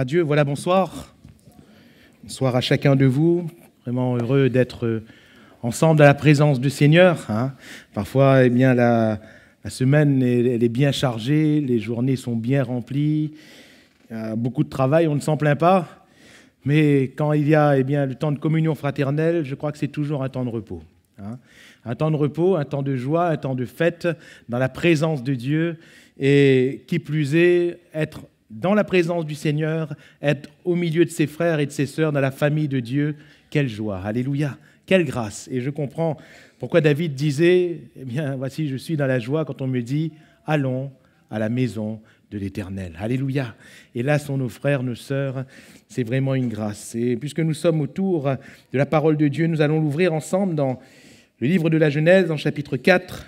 à Dieu. Voilà, bonsoir. Bonsoir à chacun de vous. Vraiment heureux d'être ensemble à la présence du Seigneur. Parfois, la semaine elle est bien chargée, les journées sont bien remplies, il y a beaucoup de travail, on ne s'en plaint pas. Mais quand il y a le temps de communion fraternelle, je crois que c'est toujours un temps de repos. Un temps de repos, un temps de joie, un temps de fête dans la présence de Dieu. Et qui plus est, être dans la présence du Seigneur, être au milieu de ses frères et de ses sœurs, dans la famille de Dieu, quelle joie, alléluia, quelle grâce. Et je comprends pourquoi David disait, voici, je suis dans la joie quand on me dit, allons à la maison de l'Éternel, alléluia. Et là sont nos frères, nos sœurs, c'est vraiment une grâce. Et puisque nous sommes autour de la parole de Dieu, nous allons l'ouvrir ensemble dans le livre de la Genèse, en chapitre 4,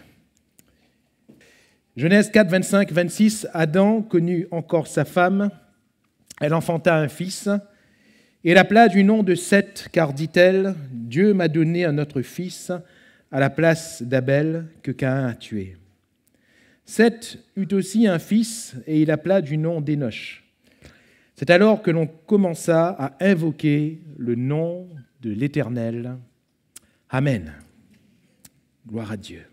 Genèse 4, 25, 26, Adam connut encore sa femme, elle enfanta un fils, et l'appela du nom de Seth, car, dit-elle, Dieu m'a donné un autre fils à la place d'Abel que Caïn a tué. Seth eut aussi un fils, et il l'appela du nom d'Énoch. C'est alors que l'on commença à invoquer le nom de l'Éternel. Amen. Gloire à Dieu.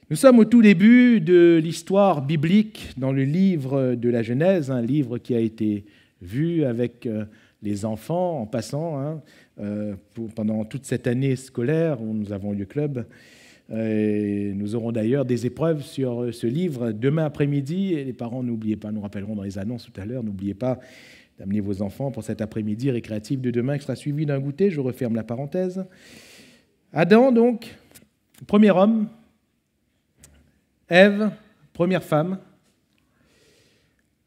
Nous sommes au tout début de l'histoire biblique dans le livre de la Genèse, un livre qui a été vu avec les enfants en passant pendant toute cette année scolaire où nous avons eu le club. Et nous aurons d'ailleurs des épreuves sur ce livre demain après-midi. Et les parents, n'oubliez pas, nous rappellerons dans les annonces tout à l'heure, n'oubliez pas d'amener vos enfants pour cet après-midi récréatif de demain qui sera suivi d'un goûter. Je referme la parenthèse. Adam, donc, premier homme. Ève, première femme,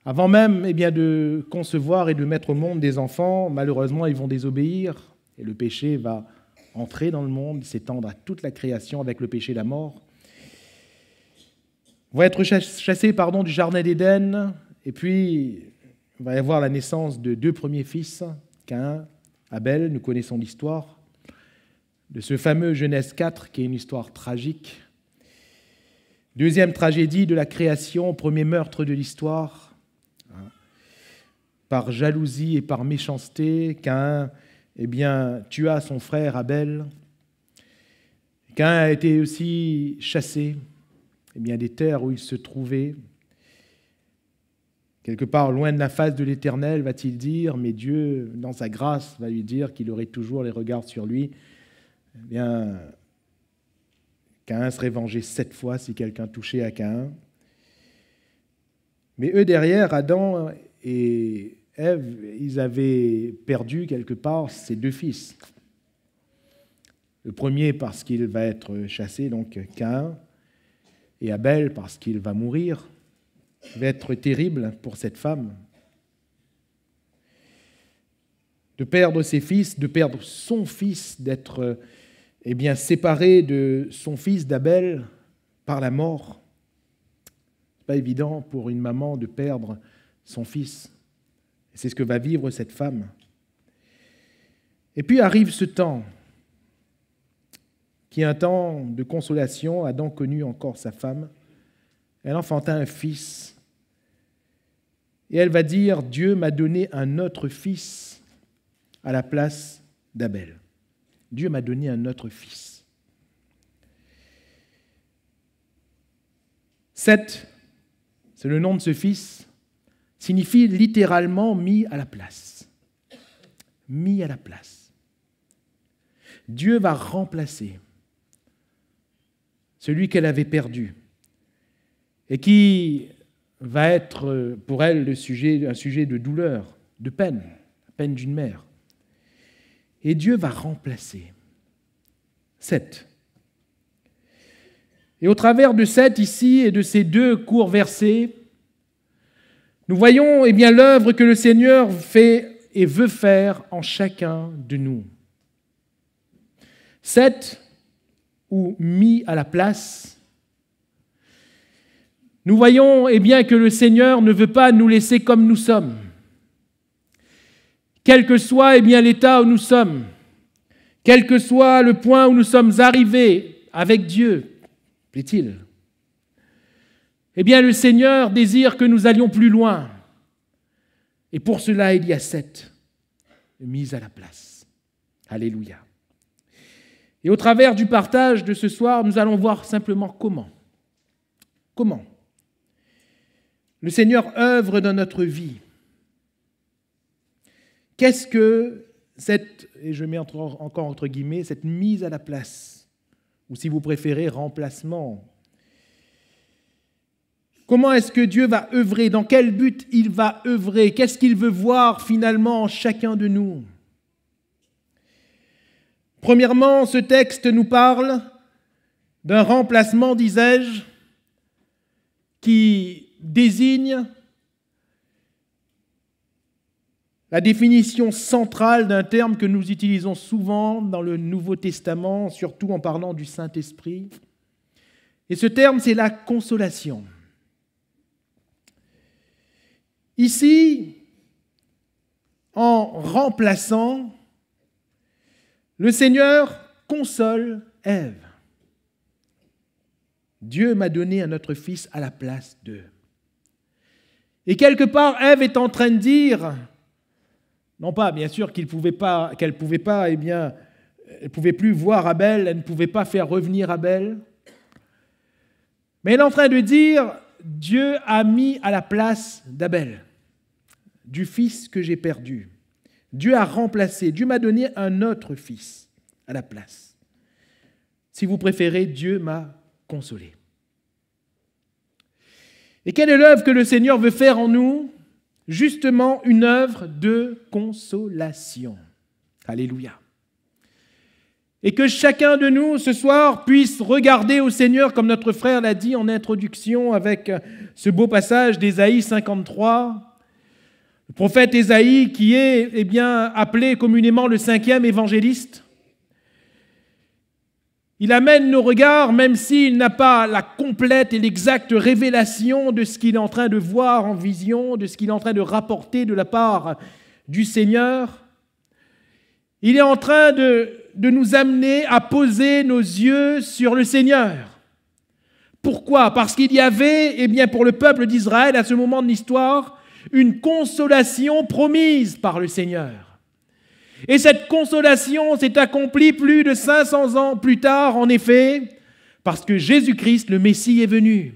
avant même de concevoir et de mettre au monde des enfants, malheureusement, ils vont désobéir et le péché va entrer dans le monde, s'étendre à toute la création avec le péché et la mort. Ils vont être chassés du jardin d'Éden et puis il va y avoir la naissance de deux premiers fils, Caïn, Abel, nous connaissons l'histoire, de ce fameux Genèse 4 qui est une histoire tragique. Deuxième tragédie de la création, premier meurtre de l'histoire. Par jalousie et par méchanceté, Caïn tua son frère Abel. Caïn a été aussi chassé des terres où il se trouvait. Quelque part loin de la face de l'Éternel, va-t-il dire, mais Dieu, dans sa grâce, va lui dire qu'il aurait toujours les regards sur lui. Caïn serait vengé 7 fois si quelqu'un touchait à Caïn. Mais eux derrière, Adam et Ève, ils avaient perdu quelque part ses deux fils. Le premier parce qu'il va être chassé, donc Caïn, et Abel parce qu'il va mourir. Ça va être terrible pour cette femme. De perdre ses fils, de perdre son fils, d'être séparé de son fils d'Abel par la mort. Ce n'est pas évident pour une maman de perdre son fils. Et c'est ce que va vivre cette femme. Et puis arrive ce temps, qui est un temps de consolation. Adam connut encore sa femme. Elle enfanta un fils. Et elle va dire, Dieu m'a donné un autre fils à la place d'Abel. Dieu m'a donné un autre fils. Seth, c'est le nom de ce fils, signifie littéralement mis à la place. Mis à la place. Dieu va remplacer celui qu'elle avait perdu et qui va être pour elle un sujet de douleur, de peine, la peine d'une mère. Et Dieu va remplacer Seth. Et au travers de Seth ici et de ces deux courts versets, nous voyons l'œuvre que le Seigneur fait et veut faire en chacun de nous. Seth, ou mis à la place, nous voyons que le Seigneur ne veut pas nous laisser comme nous sommes. Quel que soit l'état où nous sommes, quel que soit le point où nous sommes arrivés avec Dieu, plaît-il, le Seigneur désire que nous allions plus loin, Et pour cela, il y a 7 mises à la place. Alléluia. Et au travers du partage de ce soir, nous allons voir simplement comment. Comment le Seigneur œuvre dans notre vie. Qu'est-ce que cette, et je mets encore entre guillemets, cette mise à la place, ou si vous préférez, remplacement. Comment est-ce que Dieu va œuvrer? Dans quel but il va œuvrer? Qu'est-ce qu'il veut voir finalement en chacun de nous? Premièrement, ce texte nous parle d'un remplacement, disais-je, qui désigne la définition centrale d'un terme que nous utilisons souvent dans le Nouveau Testament, surtout en parlant du Saint-Esprit. Et ce terme, c'est la consolation. Ici, en remplaçant, le Seigneur console Ève. Dieu m'a donné un autre fils à la place d'eux. Et quelque part, Ève est en train de dire, non pas, bien sûr, qu'elle pouvait plus voir Abel, elle ne pouvait pas faire revenir Abel, mais elle est en train de dire, Dieu a mis à la place d'Abel, du fils que j'ai perdu. Dieu a remplacé, Dieu m'a donné un autre fils à la place. Si vous préférez, Dieu m'a consolé. Et quelle est l'œuvre que le Seigneur veut faire en nous? Justement, une œuvre de consolation. Alléluia. Et que chacun de nous, ce soir, puisse regarder au Seigneur, comme notre frère l'a dit en introduction avec ce beau passage d'Ésaïe 53. Le prophète Ésaïe, qui est appelé communément le 5e évangéliste, il amène nos regards, même s'il n'a pas la complète et l'exacte révélation de ce qu'il est en train de voir en vision, de ce qu'il est en train de rapporter de la part du Seigneur. Il est en train de nous amener à poser nos yeux sur le Seigneur. Pourquoi? Parce qu'il y avait, pour le peuple d'Israël, à ce moment de l'histoire, une consolation promise par le Seigneur. Et cette consolation s'est accomplie plus de 500 ans plus tard, en effet, parce que Jésus-Christ, le Messie, est venu.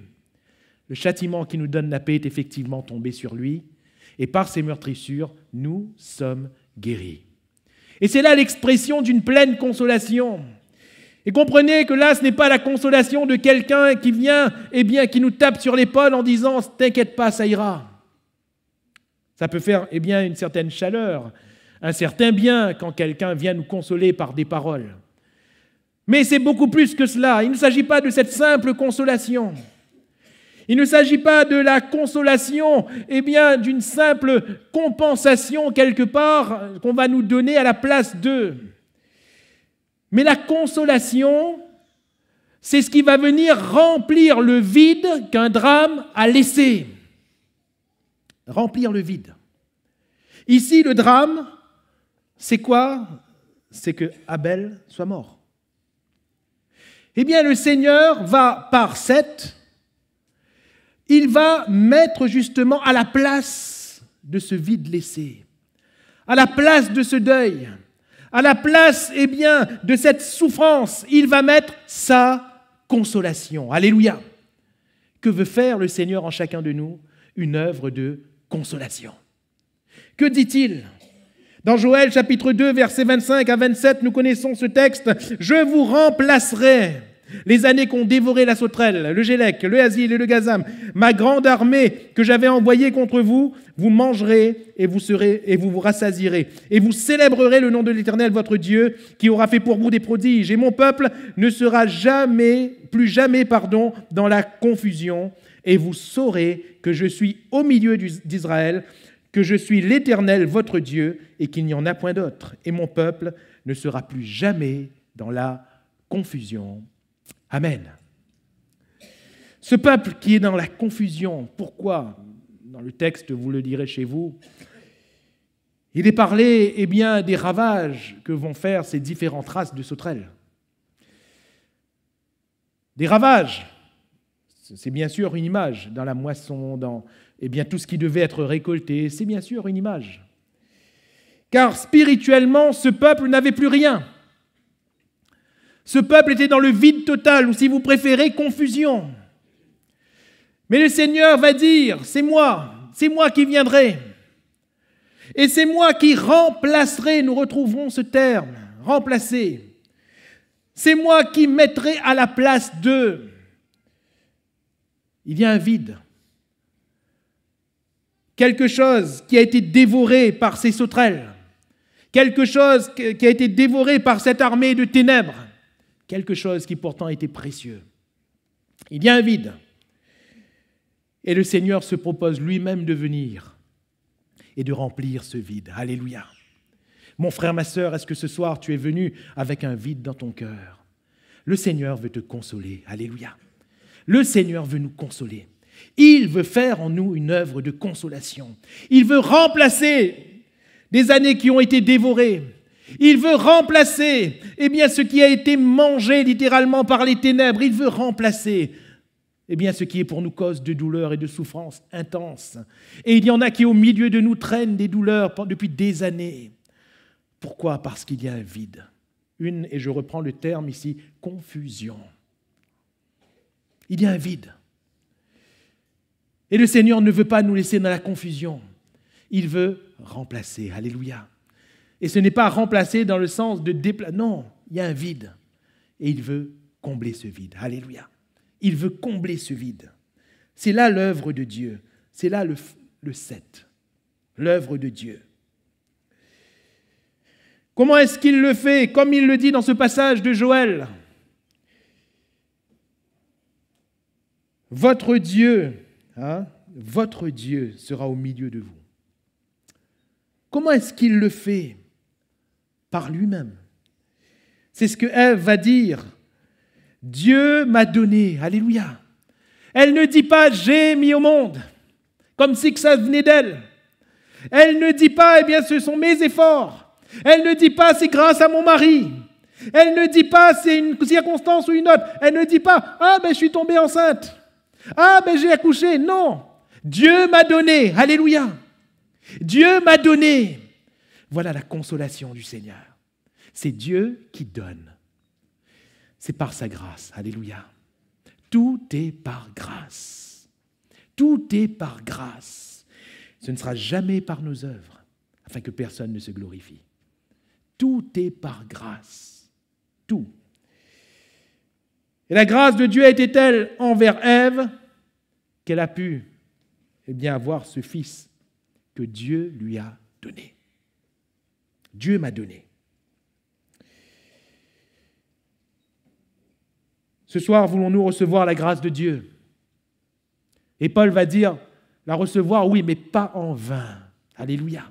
Le châtiment qui nous donne la paix est effectivement tombé sur lui, et par ses meurtrissures, nous sommes guéris. Et c'est là l'expression d'une pleine consolation. Et comprenez que là, ce n'est pas la consolation de quelqu'un qui vient, qui nous tape sur l'épaule en disant « T'inquiète pas, ça ira ». Ça peut faire une certaine chaleur, un certain bien quand quelqu'un vient nous consoler par des paroles. Mais c'est beaucoup plus que cela. Il ne s'agit pas de cette simple consolation. Il ne s'agit pas de la consolation, d'une simple compensation quelque part qu'on va nous donner à la place d'eux. Mais la consolation, c'est ce qui va venir remplir le vide qu'un drame a laissé. Remplir le vide. Ici, le drame, c'est quoi? C'est que Abel soit mort. Le Seigneur va, par Seth, il va mettre justement à la place de ce vide laissé, à la place de ce deuil, à la place de cette souffrance, il va mettre sa consolation. Alléluia. Que veut faire le Seigneur en chacun de nous? Une œuvre de consolation. Que dit-il? Dans Joël chapitre 2, versets 25 à 27, nous connaissons ce texte. « Je vous remplacerai les années qu'ont dévoré la sauterelle, le gélec, le asile et le gazam. Ma grande armée que j'avais envoyée contre vous, vous mangerez et vous vous rassasierez. Et vous célébrerez le nom de l'Éternel, votre Dieu, qui aura fait pour vous des prodiges. Et mon peuple ne sera plus jamais dans la confusion. Et vous saurez que je suis au milieu d'Israël, que je suis l'Éternel, votre Dieu, et qu'il n'y en a point d'autre. Et mon peuple ne sera plus jamais dans la confusion. » Amen. Ce peuple qui est dans la confusion, pourquoi? Dans le texte, vous le lirez chez vous, il est parlé des ravages que vont faire ces différentes races de sauterelles. Des ravages. C'est bien sûr une image dans la moisson, dans tout ce qui devait être récolté. C'est bien sûr une image. Car spirituellement, ce peuple n'avait plus rien. Ce peuple était dans le vide total, ou si vous préférez, confusion. Mais le Seigneur va dire, c'est moi qui viendrai. Et c'est moi qui remplacerai, nous retrouverons ce terme, remplacer. C'est moi qui mettrai à la place d'eux. Il y a un vide. Quelque chose qui a été dévoré par ces sauterelles. Quelque chose qui a été dévoré par cette armée de ténèbres. Quelque chose qui pourtant était précieux. Il y a un vide. Et le Seigneur se propose lui-même de venir et de remplir ce vide. Alléluia. Mon frère, ma sœur, est-ce que ce soir tu es venu avec un vide dans ton cœur? Le Seigneur veut te consoler. Alléluia. Le Seigneur veut nous consoler. Il veut faire en nous une œuvre de consolation. Il veut remplacer des années qui ont été dévorées. Il veut remplacer ce qui a été mangé littéralement par les ténèbres. Il veut remplacer ce qui est pour nous cause de douleur et de souffrance intense. Et il y en a qui au milieu de nous traînent des douleurs depuis des années. Pourquoi? Parce qu'il y a un vide. Et je reprends le terme ici, confusion. Il y a un vide. Et le Seigneur ne veut pas nous laisser dans la confusion. Il veut remplacer. Alléluia. Et ce n'est pas remplacer dans le sens de déplacer. Non, il y a un vide. Et il veut combler ce vide. Alléluia. Il veut combler ce vide. C'est là l'œuvre de Dieu. C'est là le 7. L'œuvre de Dieu. Comment est-ce qu'il le fait? Comme il le dit dans ce passage de Joël. Votre Dieu sera au milieu de vous. Comment est-ce qu'il le fait? Par lui-même. C'est ce que Ève va dire. Dieu m'a donné. Alléluia. Elle ne dit pas « j'ai mis au monde », comme si que ça venait d'elle. Elle ne dit pas « ce sont mes efforts ». Elle ne dit pas « c'est grâce à mon mari ». Elle ne dit pas « c'est une circonstance ou une autre ». Elle ne dit pas « ah je suis tombée enceinte ». « ah j'ai accouché ». Non. Dieu m'a donné. Alléluia. Dieu m'a donné. Voilà la consolation du Seigneur. C'est Dieu qui donne. C'est par sa grâce. Alléluia. Tout est par grâce. Tout est par grâce. Ce ne sera jamais par nos œuvres, afin que personne ne se glorifie. Tout est par grâce. Tout. Et la grâce de Dieu a été telle envers Ève qu'elle a pu avoir ce fils que Dieu lui a donné. Dieu m'a donné. Ce soir, voulons-nous recevoir la grâce de Dieu? Et Paul va dire, la recevoir, oui, mais pas en vain. Alléluia.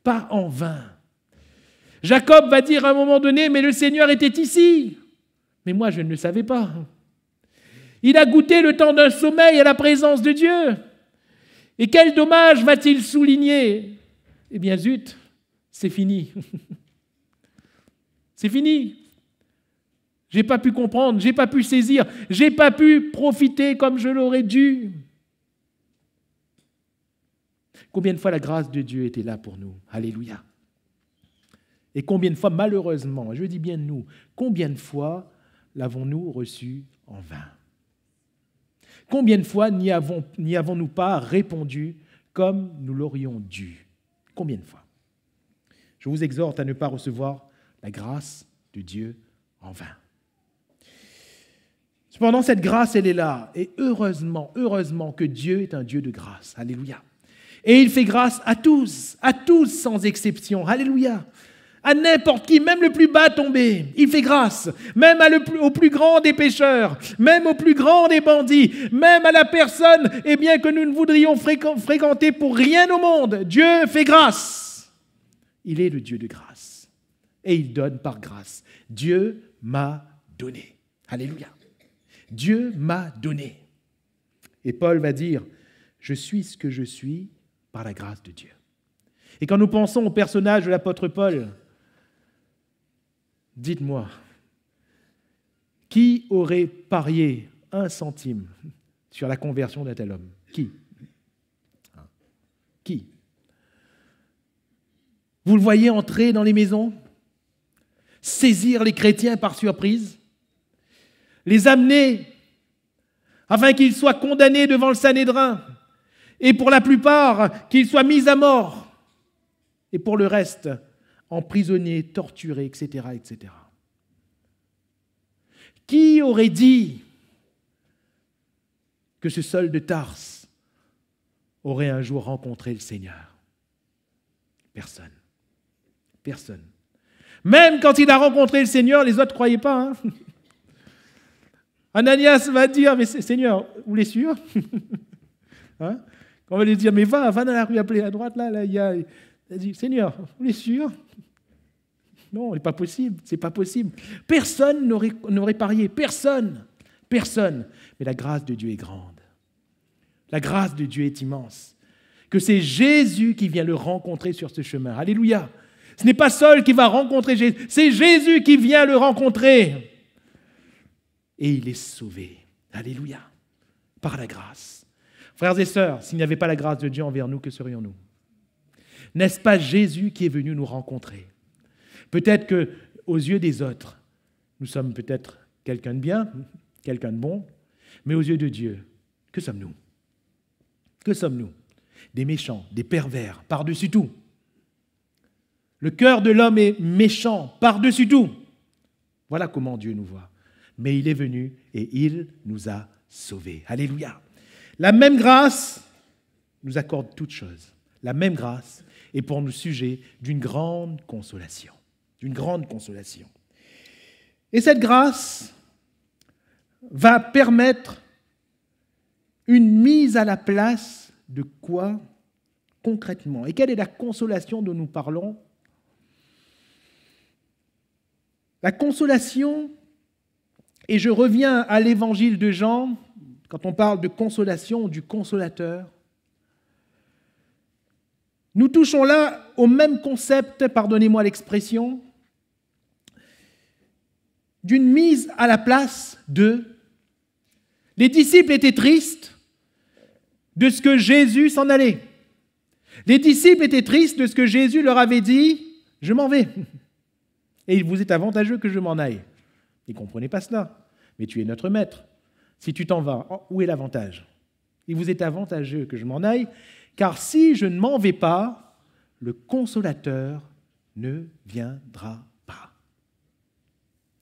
Pas en vain. Jacob va dire à un moment donné, mais le Seigneur était ici. Mais moi, je ne le savais pas. Il a goûté le temps d'un sommeil à la présence de Dieu. Et quel dommage va-t-il souligner? Eh bien, zut, c'est fini. C'est fini. Je n'ai pas pu comprendre, je n'ai pas pu saisir, je n'ai pas pu profiter comme je l'aurais dû. Combien de fois la grâce de Dieu était là pour nous? Alléluia. Et combien de fois, malheureusement, je dis bien nous, combien de fois l'avons-nous reçu en vain? Combien de fois n'y avons-nous pas répondu comme nous l'aurions dû? Combien de fois? Je vous exhorte à ne pas recevoir la grâce de Dieu en vain. Cependant, cette grâce, elle est là. Et heureusement que Dieu est un Dieu de grâce. Alléluia. Et il fait grâce à tous sans exception. Alléluia. À n'importe qui, même le plus bas tombé, il fait grâce. Même au plus grand des pécheurs, même au plus grand des bandits, même à la personne que nous ne voudrions fréquenter pour rien au monde. Dieu fait grâce. Il est le Dieu de grâce. Et il donne par grâce. Dieu m'a donné. Alléluia. Dieu m'a donné. Et Paul va dire, je suis ce que je suis par la grâce de Dieu. Et quand nous pensons au personnage de l'apôtre Paul, dites-moi, qui aurait parié 1 centime sur la conversion d'un tel homme? Qui? Qui? Vous le voyez entrer dans les maisons, saisir les chrétiens par surprise, les amener afin qu'ils soient condamnés devant le Sanhédrin, et pour la plupart, qu'ils soient mis à mort, et pour le reste, emprisonnés, torturés, etc., etc. Qui aurait dit que ce Saul de Tarse aurait un jour rencontré le Seigneur? Personne. Personne. Même quand il a rencontré le Seigneur, les autres ne croyaient pas. Hein. Ananias va dire, mais Seigneur, vous l'êtes sûr? Hein? On va lui dire, mais va dans la rue appelée à droite, là il y a... Il dit, Seigneur, vous l'êtes sûr? Non, c'est pas possible, c'est pas possible. Personne n'aurait parié, personne. Mais la grâce de Dieu est grande. La grâce de Dieu est immense. Que c'est Jésus qui vient le rencontrer sur ce chemin. Alléluia. Ce n'est pas Saul qui va rencontrer Jésus, c'est Jésus qui vient le rencontrer. Et il est sauvé. Alléluia. Par la grâce. Frères et sœurs, s'il n'y avait pas la grâce de Dieu envers nous, que serions-nous? N'est-ce pas Jésus qui est venu nous rencontrer? Peut-être qu'aux yeux des autres, nous sommes peut-être quelqu'un de bien, quelqu'un de bon, mais aux yeux de Dieu, que sommes-nous? Que sommes-nous? Des méchants, des pervers, par-dessus tout. Le cœur de l'homme est méchant, par-dessus tout. Voilà comment Dieu nous voit. Mais il est venu et il nous a sauvés. Alléluia. La même grâce nous accorde toutes choses. La même grâce est pour nous sujet d'une grande consolation. D'une grande consolation. Et cette grâce va permettre une mise à la place de quoi concrètement? Et quelle est la consolation dont nous parlons? La consolation, et je reviens à l'évangile de Jean, quand on parle de consolation, du consolateur, nous touchons là au même concept, pardonnez-moi l'expression, d'une mise à la place de... Les disciples étaient tristes de ce que Jésus s'en allait. Les disciples étaient tristes de ce que Jésus leur avait dit, « Je m'en vais. Et il vous est avantageux que je m'en aille. » Ils ne comprenaient pas cela. Mais tu es notre maître. Si tu t'en vas, où est l'avantage? Il vous est avantageux que je m'en aille, car si je ne m'en vais pas, le consolateur ne viendra pas.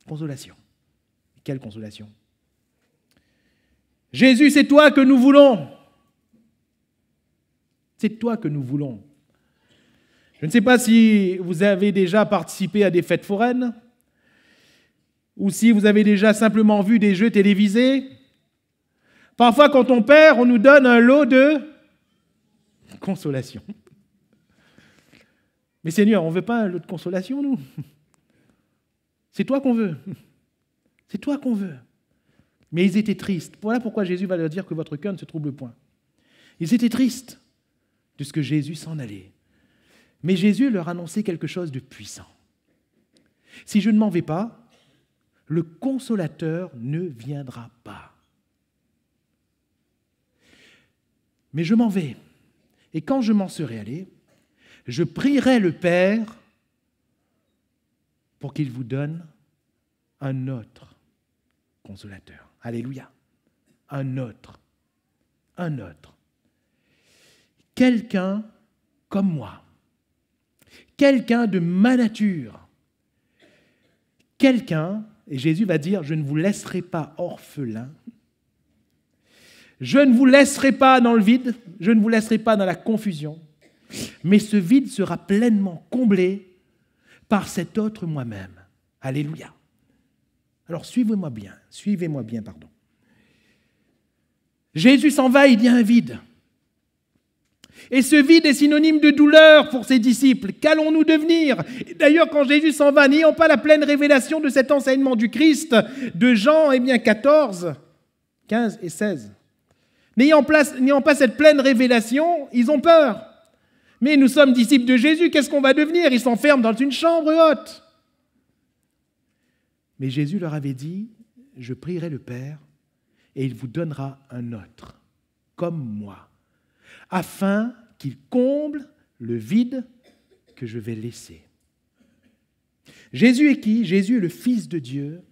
Consolation. Quelle consolation? Jésus, c'est toi que nous voulons. C'est toi que nous voulons. Je ne sais pas si vous avez déjà participé à des fêtes foraines ou si vous avez déjà simplement vu des jeux télévisés. Parfois, quand on perd, on nous donne un lot de consolation. Mais Seigneur, on ne veut pas un lot de consolation, nous. C'est toi qu'on veut. C'est toi qu'on veut. Mais ils étaient tristes. Voilà pourquoi Jésus va leur dire que votre cœur ne se trouble point. Ils étaient tristes de ce que Jésus s'en allait. Mais Jésus leur annonçait quelque chose de puissant. Si je ne m'en vais pas, le consolateur ne viendra pas. Mais je m'en vais. Et quand je m'en serai allé, je prierai le Père pour qu'il vous donne un autre consolateur. Alléluia. Un autre. Un autre. Quelqu'un comme moi. Quelqu'un de ma nature. Quelqu'un, et Jésus va dire, je ne vous laisserai pas orphelins. Je ne vous laisserai pas dans le vide, je ne vous laisserai pas dans la confusion, mais ce vide sera pleinement comblé par cet autre moi-même. Alléluia. Alors suivez-moi bien, pardon. Jésus s'en va, il y a un vide. Et ce vide est synonyme de douleur pour ses disciples. Qu'allons-nous devenir? D'ailleurs, quand Jésus s'en va, n'ayant pas la pleine révélation de cet enseignement du Christ, de Jean 14, 15 et 16. N'ayant pas cette pleine révélation, ils ont peur. Mais nous sommes disciples de Jésus, qu'est-ce qu'on va devenir? Ils s'enferment dans une chambre haute. Mais Jésus leur avait dit, je prierai le Père, et il vous donnera un autre, comme moi, afin qu'il comble le vide que je vais laisser. Jésus est qui? Jésus est le Fils de Dieu.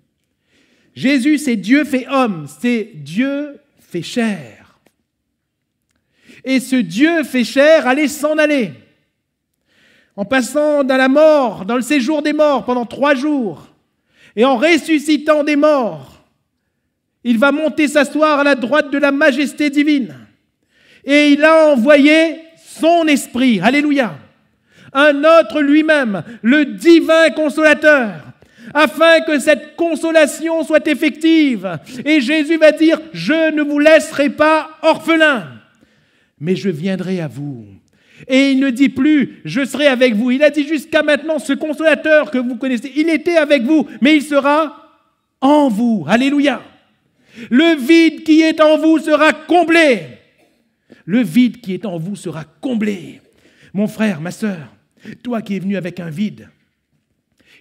Jésus, c'est Dieu fait homme, c'est Dieu fait chair. Et ce Dieu fait chair allait s'en aller. En passant dans la mort, dans le séjour des morts pendant 3 jours, et en ressuscitant des morts, il va monter s'asseoir à la droite de la majesté divine. Et il a envoyé son esprit, alléluia, un autre lui-même, le divin consolateur, afin que cette consolation soit effective. Et Jésus va dire, je ne vous laisserai pas orphelins, mais je viendrai à vous. Et il ne dit plus, je serai avec vous. Il a dit jusqu'à maintenant, ce consolateur que vous connaissez, il était avec vous, mais il sera en vous. Alléluia. Le vide qui est en vous sera comblé. Le vide qui est en vous sera comblé. Mon frère, ma sœur, toi qui es venu avec un vide,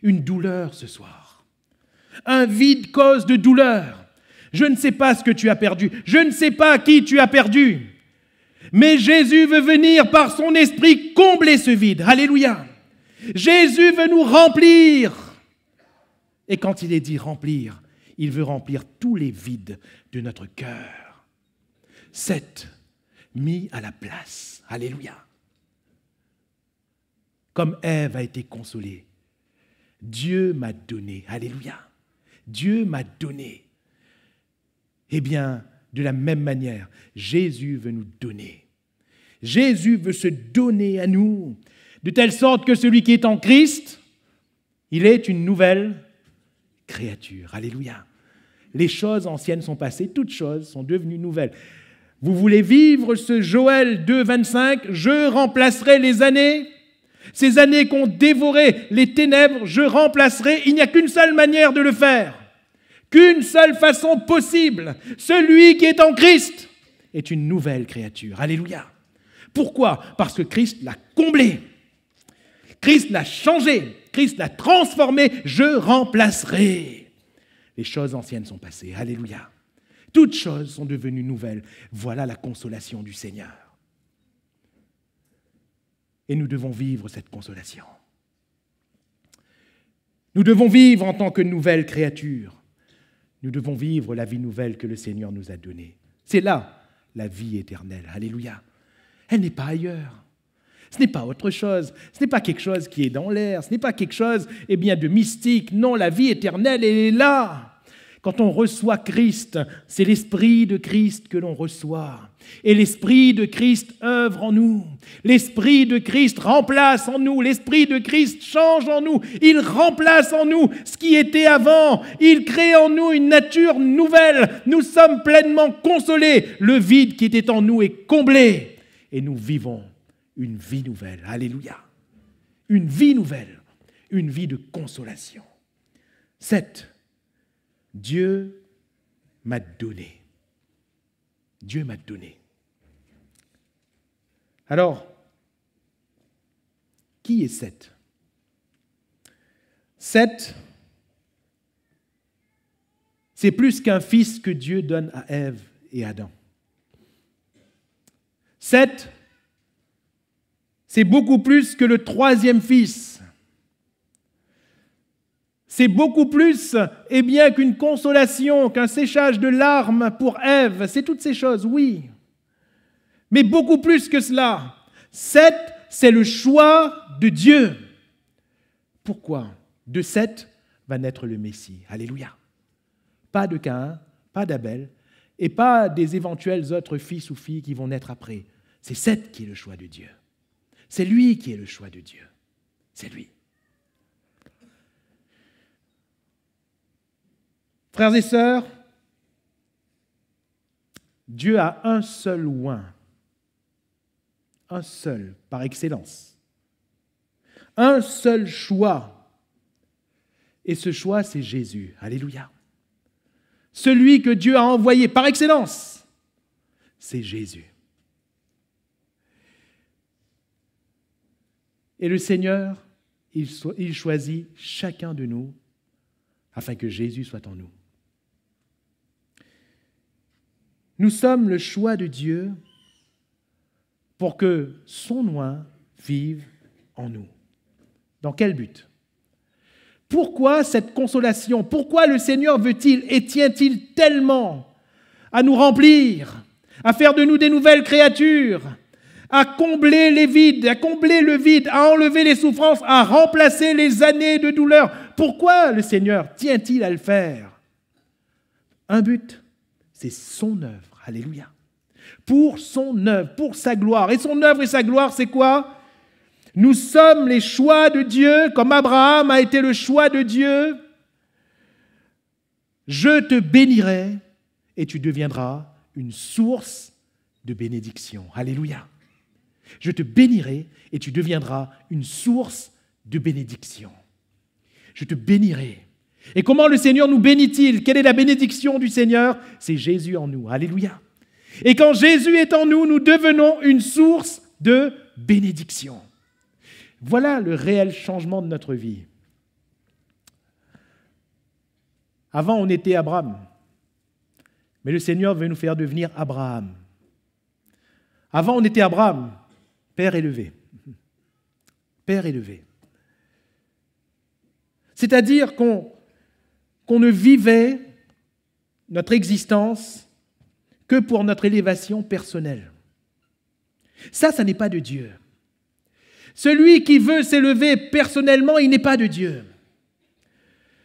une douleur ce soir. Un vide cause de douleur. Je ne sais pas ce que tu as perdu. Je ne sais pas qui tu as perdu. Mais Jésus veut venir par son esprit combler ce vide. Alléluia. Jésus veut nous remplir. Et quand il est dit remplir, il veut remplir tous les vides de notre cœur. 7, mis à la place. Alléluia. Comme Ève a été consolée, Dieu m'a donné. Alléluia. Dieu m'a donné. Eh bien, de la même manière, Jésus veut nous donner. Jésus veut se donner à nous, de telle sorte que celui qui est en Christ, il est une nouvelle créature. Alléluia. Les choses anciennes sont passées, toutes choses sont devenues nouvelles. Vous voulez vivre ce Joël 2, 25, je remplacerai les années, ces années qu'ont dévoré les ténèbres, je remplacerai, il n'y a qu'une seule manière de le faire. Qu'une seule façon possible. Celui qui est en Christ est une nouvelle créature. Alléluia. Pourquoi? Parce que Christ l'a comblé. Christ l'a changé. Christ l'a transformé. Je remplacerai. Les choses anciennes sont passées. Alléluia. Toutes choses sont devenues nouvelles. Voilà la consolation du Seigneur. Et nous devons vivre cette consolation. Nous devons vivre en tant que nouvelle créature. Nous devons vivre la vie nouvelle que le Seigneur nous a donnée. C'est là la vie éternelle. Alléluia. Elle n'est pas ailleurs. Ce n'est pas autre chose. Ce n'est pas quelque chose qui est dans l'air. Ce n'est pas quelque chose de mystique. Non, la vie éternelle, elle est là. Quand on reçoit Christ, c'est l'Esprit de Christ que l'on reçoit. Et l'Esprit de Christ œuvre en nous. L'Esprit de Christ remplace en nous. L'Esprit de Christ change en nous. Il remplace en nous ce qui était avant. Il crée en nous une nature nouvelle. Nous sommes pleinement consolés. Le vide qui était en nous est comblé. Et nous vivons une vie nouvelle. Alléluia. Une vie nouvelle. Une vie de consolation. 7. Dieu m'a donné. Dieu m'a donné. Alors, qui est Seth? Seth, c'est plus qu'un fils que Dieu donne à Ève et Adam. Seth, c'est beaucoup plus que le 3e fils. C'est beaucoup plus qu'une consolation, qu'un séchage de larmes pour Ève. C'est toutes ces choses, oui. Mais beaucoup plus que cela. Seth, c'est le choix de Dieu. Pourquoi? De Seth va naître le Messie. Alléluia. Pas de Caïn, pas d'Abel, et pas des éventuels autres fils ou filles qui vont naître après. C'est Seth qui est le choix de Dieu. C'est lui qui est le choix de Dieu. C'est lui. Frères et sœurs, Dieu a un seul oint, un seul par excellence, un seul choix. Et ce choix, c'est Jésus. Alléluia. Celui que Dieu a envoyé par excellence, c'est Jésus. Et le Seigneur, il choisit chacun de nous afin que Jésus soit en nous. Nous sommes le choix de Dieu pour que son oint vive en nous. Dans quel but? Pourquoi cette consolation? Pourquoi le Seigneur veut-il et tient-il tellement à nous remplir, à faire de nous des nouvelles créatures, à combler les vides, à combler le vide, à enlever les souffrances, à remplacer les années de douleur? Pourquoi le Seigneur tient-il à le faire? Un but, c'est son œuvre. Alléluia. Pour son œuvre, pour sa gloire. Et son œuvre et sa gloire, c'est quoi? Nous sommes les choix de Dieu, comme Abraham a été le choix de Dieu. Je te bénirai et tu deviendras une source de bénédiction. Alléluia. Je te bénirai et tu deviendras une source de bénédiction. Je te bénirai. Et comment le Seigneur nous bénit-il? Quelle est la bénédiction du Seigneur? C'est Jésus en nous. Alléluia. Et quand Jésus est en nous, nous devenons une source de bénédiction. Voilà le réel changement de notre vie. Avant, on était Abraham. Mais le Seigneur veut nous faire devenir Abraham. Avant, on était Abraham, père élevé. Père élevé. C'est-à-dire qu'on ne vivait notre existence que pour notre élévation personnelle. Ça n'est pas de Dieu. Celui qui veut s'élever personnellement, il n'est pas de Dieu.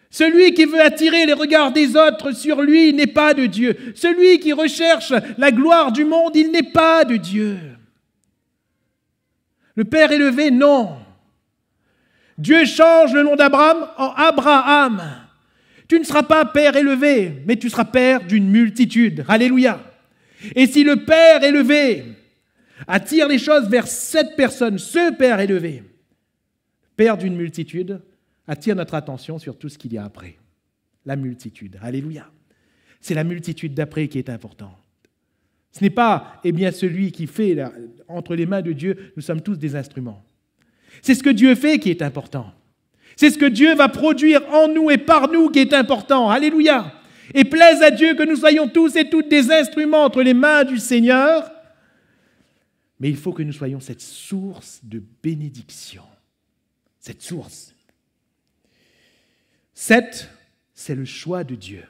Celui qui veut attirer les regards des autres sur lui n'est pas de Dieu. Celui qui recherche la gloire du monde, il n'est pas de Dieu. Le Père élevé, non. Dieu change le nom d'Abraham en Abraham. Tu ne seras pas père élevé, mais tu seras père d'une multitude. Alléluia. Et si le Père élevé attire les choses vers cette personne, ce Père élevé, Père d'une multitude, attire notre attention sur tout ce qu'il y a après. La multitude. Alléluia. C'est la multitude d'après qui est importante. Ce n'est pas, celui qui fait entre les mains de Dieu, nous sommes tous des instruments. C'est ce que Dieu fait qui est important. C'est ce que Dieu va produire en nous et par nous qui est important. Alléluia. Et plaise à Dieu que nous soyons tous et toutes des instruments entre les mains du Seigneur. Mais il faut que nous soyons cette source de bénédiction. Cette source. 7, c'est le choix de Dieu.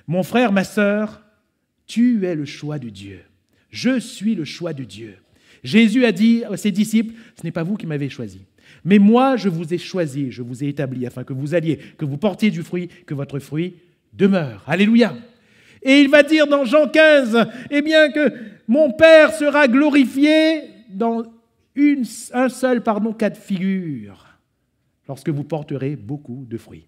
Mon frère, ma sœur, tu es le choix de Dieu. Je suis le choix de Dieu. Jésus a dit à ses disciples, ce n'est pas vous qui m'avez choisi, mais moi je vous ai choisi, je vous ai établi afin que vous alliez, que vous portiez du fruit, que votre fruit demeure. Alléluia. Et il va dire dans Jean 15, que mon Père sera glorifié dans un seul cas de figure, lorsque vous porterez beaucoup de fruits.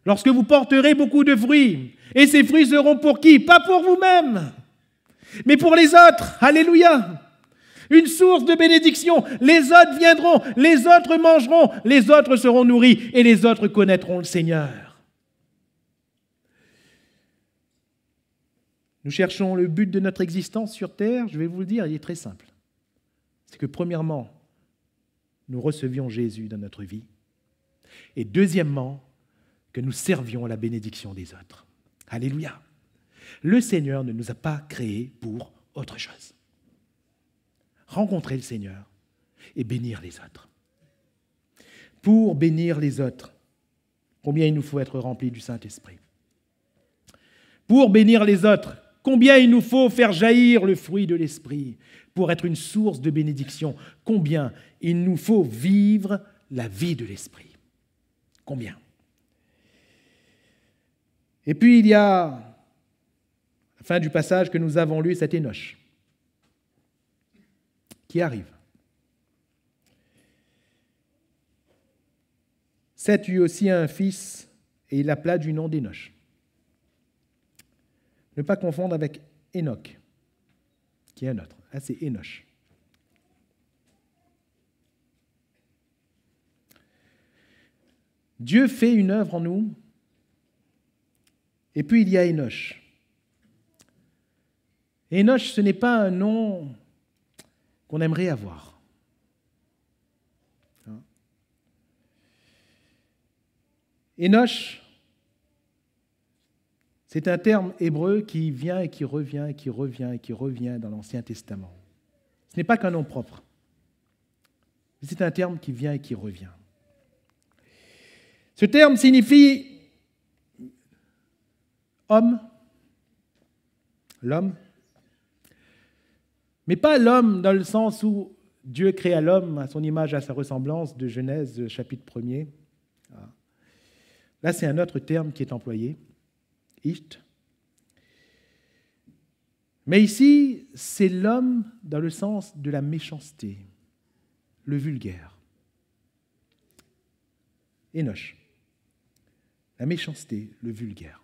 Lorsque vous porterez beaucoup de fruits, et ces fruits seront pour qui? Pas pour vous-même, mais pour les autres. Alléluia. Une source de bénédiction. Les autres viendront, les autres mangeront, les autres seront nourris, et les autres connaîtront le Seigneur. Nous cherchons le but de notre existence sur terre, je vais vous le dire, il est très simple. C'est que premièrement, nous recevions Jésus dans notre vie, et deuxièmement, que nous servions à la bénédiction des autres. Alléluia. Le Seigneur ne nous a pas créés pour autre chose. Rencontrer le Seigneur et bénir les autres. Pour bénir les autres, combien il nous faut être remplis du Saint-Esprit? Pour bénir les autres, combien il nous faut faire jaillir le fruit de l'Esprit pour être une source de bénédiction? Combien il nous faut vivre la vie de l'Esprit? Combien? Et puis il y a, à la fin du passage que nous avons lu, cet Énoch qui arrive. Seth eut aussi un fils et il l'appela du nom d'Énoch. Ne pas confondre avec Enoch, qui est un autre. Là, c'est Énoch. Dieu fait une œuvre en nous, et puis il y a Énoch. Énoch, ce n'est pas un nom qu'on aimerait avoir. Énoch, C'est un terme hébreu qui vient et qui revient et qui revient et qui revient dans l'Ancien Testament. Ce n'est pas qu'un nom propre. C'est un terme qui vient et qui revient. Ce terme signifie homme, l'homme, mais pas l'homme dans le sens où Dieu créa l'homme à son image, à sa ressemblance, de Genèse chapitre 1er. Là, c'est un autre terme qui est employé, Isht. Mais ici, c'est l'homme dans le sens de la méchanceté, le vulgaire. Énoch, la méchanceté, le vulgaire.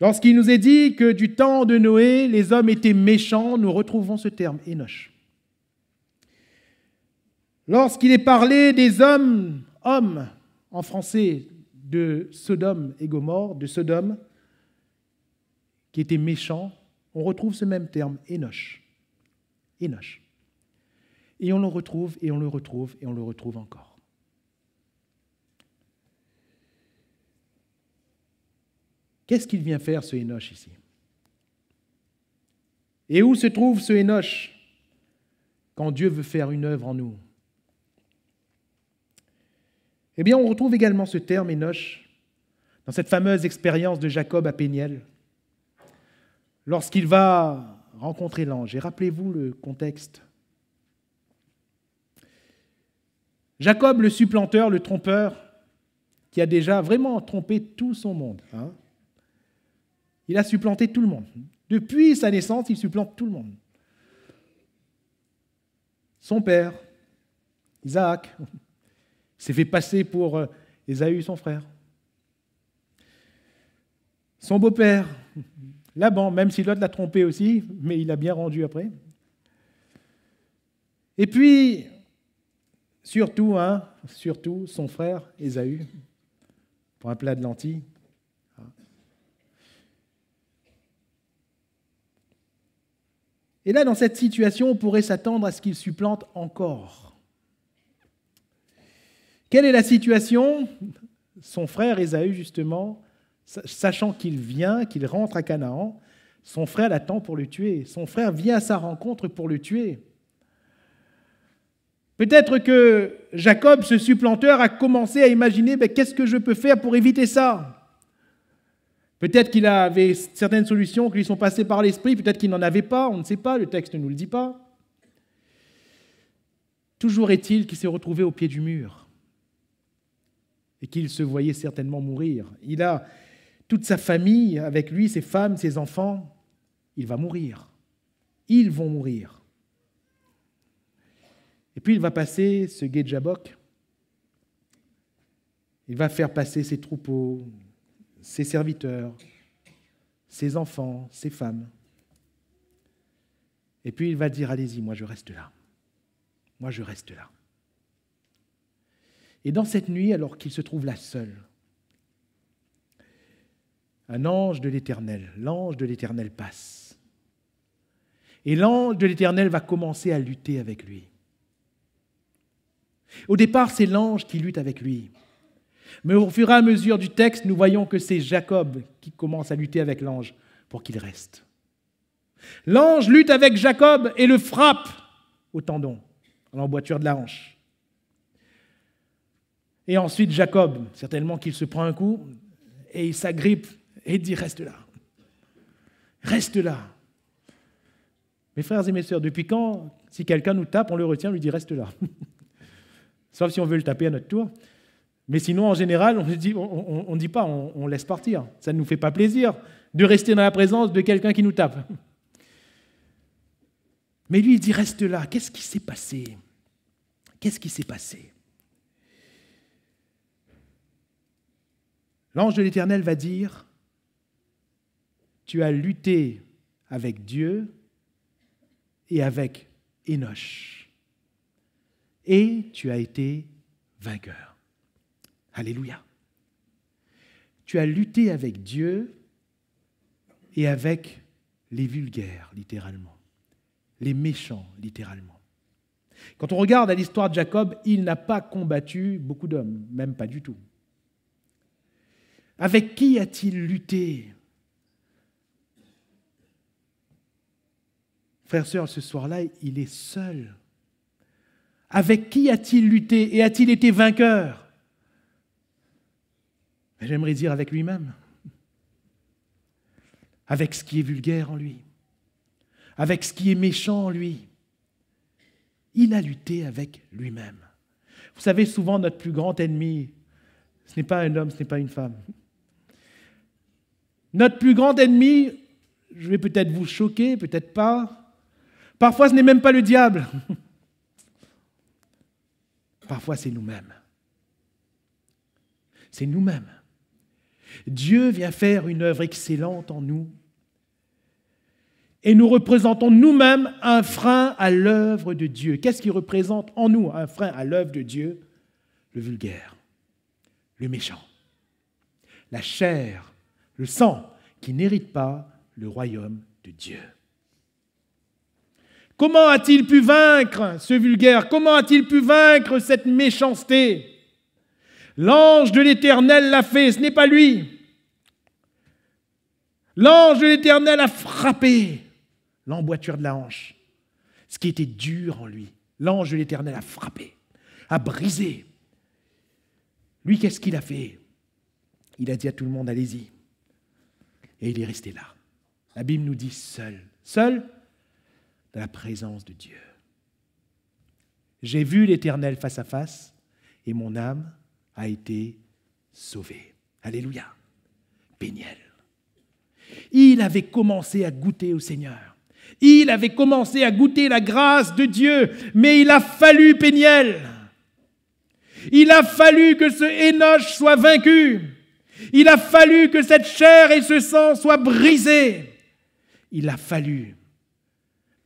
Lorsqu'il nous est dit que du temps de Noé, les hommes étaient méchants, nous retrouvons ce terme, Énoch. Lorsqu'il est parlé des hommes en français, de Sodome et Gomorrhe, de Sodome, qui étaient méchants, on retrouve ce même terme, Énoch. Énoch. Et on le retrouve, et on le retrouve, et on le retrouve encore. Qu'est-ce qu'il vient faire, ce Énoch, ici? Et où se trouve ce Énoch quand Dieu veut faire une œuvre en nous? Eh bien, on retrouve également ce terme Énoch dans cette fameuse expérience de Jacob à Péniel, lorsqu'il va rencontrer l'ange. Et rappelez-vous le contexte. Jacob, le supplanteur, le trompeur, qui a déjà vraiment trompé tout son monde. Il a supplanté tout le monde. Depuis sa naissance, il supplante tout le monde. Son père, Isaac, s'est fait passer pour Ésaü, son frère. Son beau-père, Laban, même si l'autre l'a trompé aussi, mais il a bien rendu après. Et puis, surtout, son frère, Ésaü, pour un plat de lentilles. Et là, dans cette situation, on pourrait s'attendre à ce qu'il supplante encore. Quelle est la situation? Son frère Ésaü, justement, sachant qu'il vient, qu'il rentre à Canaan, son frère l'attend pour le tuer. Son frère vient à sa rencontre pour le tuer. Peut-être que Jacob, ce supplanteur, a commencé à imaginer qu'est-ce que je peux faire pour éviter ça. Peut-être qu'il avait certaines solutions qui lui sont passées par l'esprit, peut-être qu'il n'en avait pas, on ne sait pas, le texte ne nous le dit pas. Toujours est-il qu'il s'est retrouvé au pied du mur et qu'il se voyait certainement mourir. Il a toute sa famille avec lui, ses femmes, ses enfants. Il va mourir. Ils vont mourir. Et puis il va passer ce gué de Jabbok. Il va faire passer ses troupeaux, ses serviteurs, ses enfants, ses femmes. Et puis il va dire, allez-y, moi je reste là. Moi je reste là. Et dans cette nuit, alors qu'il se trouve là seul, un ange de l'Éternel passe. Et l'ange de l'Éternel va commencer à lutter avec lui. Au départ, c'est l'ange qui lutte avec lui. Mais au fur et à mesure du texte, nous voyons que c'est Jacob qui commence à lutter avec l'ange pour qu'il reste. L'ange lutte avec Jacob et le frappe au tendon, à l'emboîture de la hanche. Et ensuite, Jacob, certainement qu'il se prend un coup, et il s'agrippe et dit « Reste là. Reste là. » Mes frères et mes sœurs, depuis quand, si quelqu'un nous tape, on le retient, on lui dit « Reste là. » Sauf si on veut le taper à notre tour. Mais sinon, en général, on ne dit pas, on laisse partir. Ça ne nous fait pas plaisir de rester dans la présence de quelqu'un qui nous tape. Mais lui, il dit « Reste là. » Qu'est-ce qui s'est passé? Qu'est-ce qui s'est passé? L'ange de l'Éternel va dire, tu as lutté avec Dieu et avec Énoch, et tu as été vainqueur. Alléluia. Tu as lutté avec Dieu et avec les vulgaires, littéralement, les méchants, littéralement. Quand on regarde à l'histoire de Jacob, il n'a pas combattu beaucoup d'hommes, même pas du tout. Avec qui a-t-il lutté? Frères, sœurs, ce soir-là, il est seul. Avec qui a-t-il lutté et a-t-il été vainqueur? J'aimerais dire avec lui-même. Avec ce qui est vulgaire en lui. Avec ce qui est méchant en lui. Il a lutté avec lui-même. Vous savez, souvent, notre plus grand ennemi, ce n'est pas un homme, ce n'est pas une femme. Notre plus grand ennemi, je vais peut-être vous choquer, peut-être pas. Parfois, ce n'est même pas le diable. Parfois, c'est nous-mêmes. C'est nous-mêmes. Dieu vient faire une œuvre excellente en nous. Et nous représentons nous-mêmes un frein à l'œuvre de Dieu. Qu'est-ce qui représente en nous un frein à l'œuvre de Dieu? Le vulgaire, le méchant, la chair, le sang, qui n'hérite pas le royaume de Dieu. Comment a-t-il pu vaincre ce vulgaire? Comment a-t-il pu vaincre cette méchanceté? L'ange de l'Éternel l'a fait, ce n'est pas lui. L'ange de l'Éternel a frappé l'emboîture de la hanche, ce qui était dur en lui. L'ange de l'Éternel a frappé, a brisé. Lui, qu'est-ce qu'il a fait? Il a dit à tout le monde, allez-y. Et il est resté là. La Bible nous dit seul. Seul dans la présence de Dieu. J'ai vu l'Éternel face à face et mon âme a été sauvée. Alléluia. Péniel. Il avait commencé à goûter au Seigneur. Il avait commencé à goûter la grâce de Dieu, mais il a fallu Péniel. Il a fallu que ce Hénoch soit vaincu. Il a fallu que cette chair et ce sang soient brisés. Il a fallu.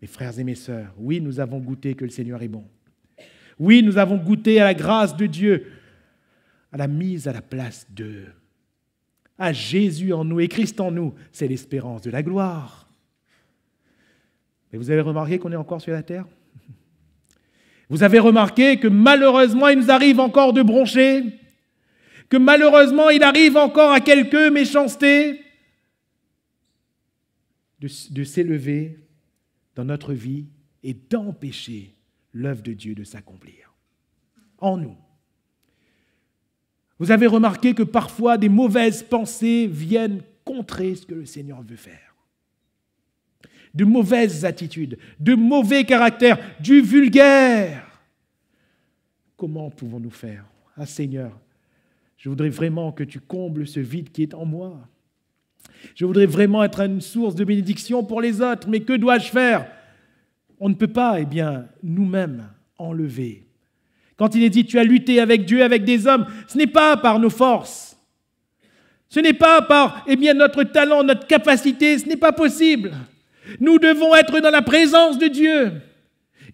Mes frères et mes sœurs, oui, nous avons goûté que le Seigneur est bon. Oui, nous avons goûté à la grâce de Dieu, à la mise à la place d'eux. À Jésus en nous et Christ en nous, c'est l'espérance de la gloire. Mais vous avez remarqué qu'on est encore sur la terre? Vous avez remarqué que malheureusement, il nous arrive encore de broncher, que malheureusement, il arrive encore à quelques méchancetés de s'élever dans notre vie et d'empêcher l'œuvre de Dieu de s'accomplir en nous. Vous avez remarqué que parfois des mauvaises pensées viennent contrer ce que le Seigneur veut faire. De mauvaises attitudes, de mauvais caractères, du vulgaire. Comment pouvons-nous faire? Ah Seigneur, je voudrais vraiment que tu combles ce vide qui est en moi. Je voudrais vraiment être une source de bénédiction pour les autres, mais que dois-je faire? On ne peut pas, nous-mêmes, enlever. Quand il est dit, tu as lutté avec Dieu, avec des hommes, ce n'est pas par nos forces. Ce n'est pas par, notre talent, notre capacité, ce n'est pas possible. Nous devons être dans la présence de Dieu.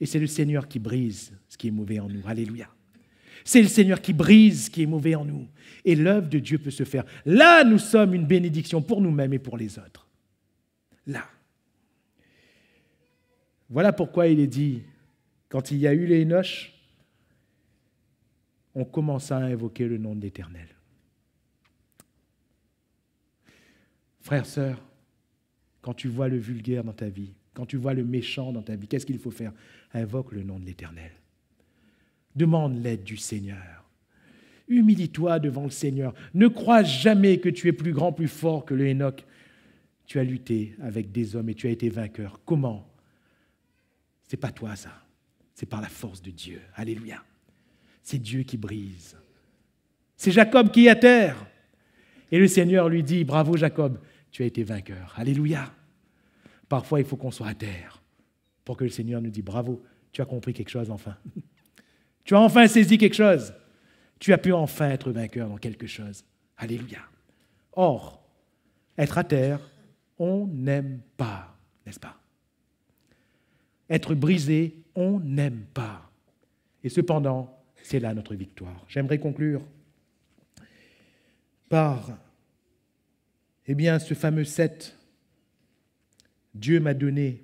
Et c'est le Seigneur qui brise ce qui est mauvais en nous. Alléluia. C'est le Seigneur qui brise ce qui est mauvais en nous. Et l'œuvre de Dieu peut se faire. Là, nous sommes une bénédiction pour nous-mêmes et pour les autres. Là. Voilà pourquoi il est dit, quand il y a eu les Hénoch, on commença à invoquer le nom de l'Éternel. Frères, sœurs, quand tu vois le vulgaire dans ta vie, quand tu vois le méchant dans ta vie, qu'est-ce qu'il faut faire? Invoque le nom de l'Éternel. Demande l'aide du Seigneur. Humilie-toi devant le Seigneur. Ne crois jamais que tu es plus grand, plus fort que le Hénoch. Tu as lutté avec des hommes et tu as été vainqueur. Comment? C'est pas toi ça. C'est par la force de Dieu. Alléluia. C'est Dieu qui brise. C'est Jacob qui est à terre. Et le Seigneur lui dit, bravo Jacob, tu as été vainqueur. Alléluia. Parfois, il faut qu'on soit à terre pour que le Seigneur nous dise, bravo, tu as compris quelque chose enfin. Tu as enfin saisi quelque chose. Tu as pu enfin être vainqueur dans quelque chose. Alléluia. Or, être à terre, on n'aime pas, n'est-ce pas? Être brisé, on n'aime pas. Et cependant, c'est là notre victoire. J'aimerais conclure par, ce fameux 7. Dieu m'a donné.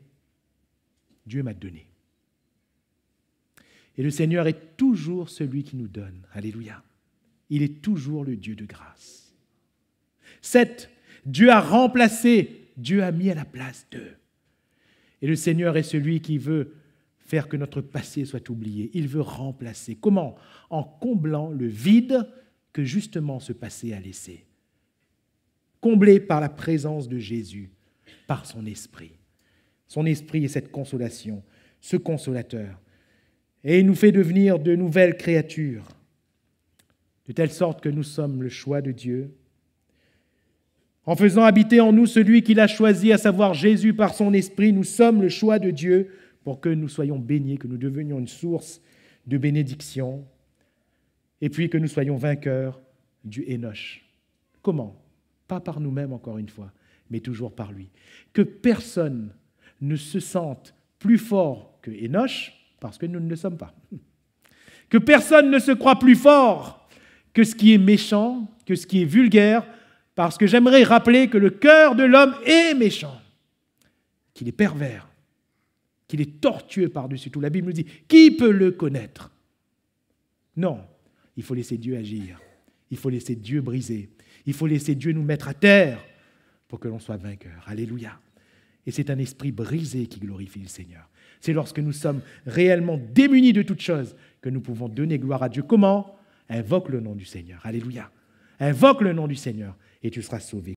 Dieu m'a donné. Et le Seigneur est toujours celui qui nous donne. Alléluia. Il est toujours le Dieu de grâce. 7. Dieu a remplacé, Dieu a mis à la place d'eux. Et le Seigneur est celui qui veut faire que notre passé soit oublié. Il veut remplacer. Comment? En comblant le vide que justement ce passé a laissé. Comblé par la présence de Jésus, par son esprit. Son esprit est cette consolation, ce consolateur. Et il nous fait devenir de nouvelles créatures, de telle sorte que nous sommes le choix de Dieu. En faisant habiter en nous celui qu'il a choisi, à savoir Jésus par son esprit, nous sommes le choix de Dieu pour que nous soyons baignés, que nous devenions une source de bénédiction, et puis que nous soyons vainqueurs du Hénoch. Comment? Pas par nous-mêmes, encore une fois, mais toujours par lui. Que personne ne se sente plus fort que Hénoch, parce que nous ne le sommes pas. Que personne ne se croie plus fort que ce qui est méchant, que ce qui est vulgaire, parce que j'aimerais rappeler que le cœur de l'homme est méchant, qu'il est pervers, qu'il est tortueux par-dessus tout. La Bible nous dit, qui peut le connaître? Non, il faut laisser Dieu agir, il faut laisser Dieu briser, il faut laisser Dieu nous mettre à terre pour que l'on soit vainqueur. Alléluia. Et c'est un esprit brisé qui glorifie le Seigneur. C'est lorsque nous sommes réellement démunis de toutes choses que nous pouvons donner gloire à Dieu. Comment? Invoque le nom du Seigneur. Alléluia. Invoque le nom du Seigneur et tu seras sauvé.